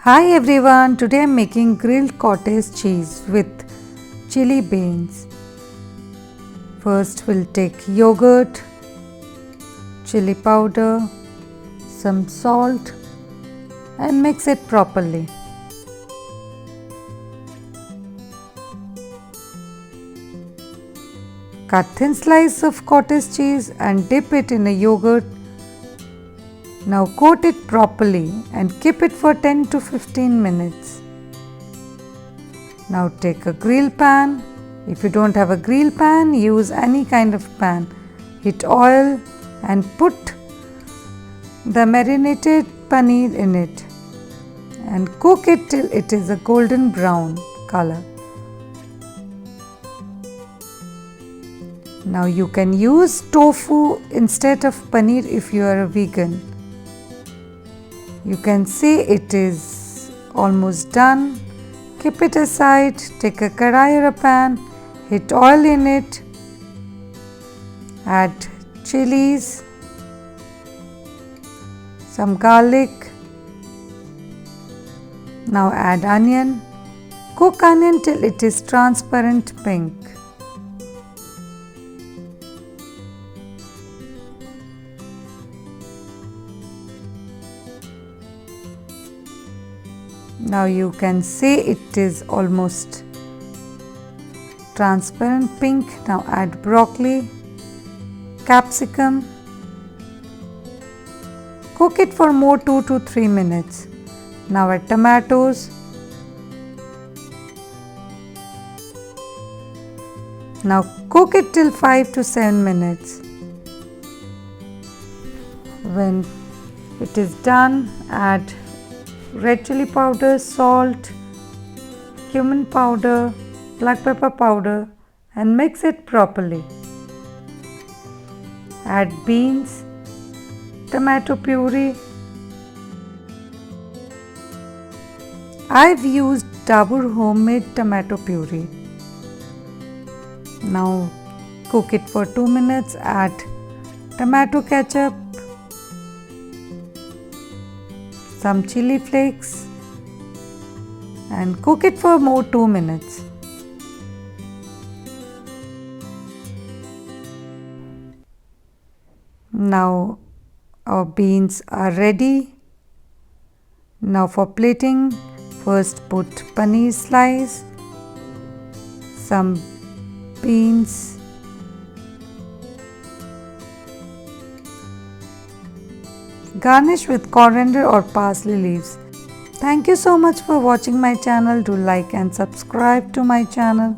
Hi everyone, today I am making grilled cottage cheese with chili beans. First we'll take yogurt, chili powder, some salt and mix it properly. Cut thin slice of cottage cheese and dip it in a yogurt. Now coat it properly and keep it for 10 to 15 minutes. Now take a grill pan. If you don't have a grill pan, use any kind of pan. Heat oil and put the marinated paneer in it and cook it till it is a golden brown color. Now you can use tofu instead of paneer if you are a vegan. You can see it is almost done. Keep it aside, take a karai or a pan, heat oil in it, add chilies, some garlic. Now add onion. Cook onion till it is transparent pink. Now you can see it is almost transparent pink. Now add broccoli, capsicum. Cook it for more 2 to 3 minutes. Now add tomatoes. Now cook it till 5 to 7 minutes. When it is done, add red chili powder, salt, cumin powder, black pepper powder and mix it properly. Add beans, tomato puree. I've used Dabur homemade tomato puree. Now cook it for 2 minutes. Add tomato ketchup, some chili flakes and cook it for more 2 minutes. Now our beans are ready. Now for plating, first put paneer slice, some beans, garnish with coriander or parsley leaves. Thank you so much for watching my channel. Do like and subscribe to my channel.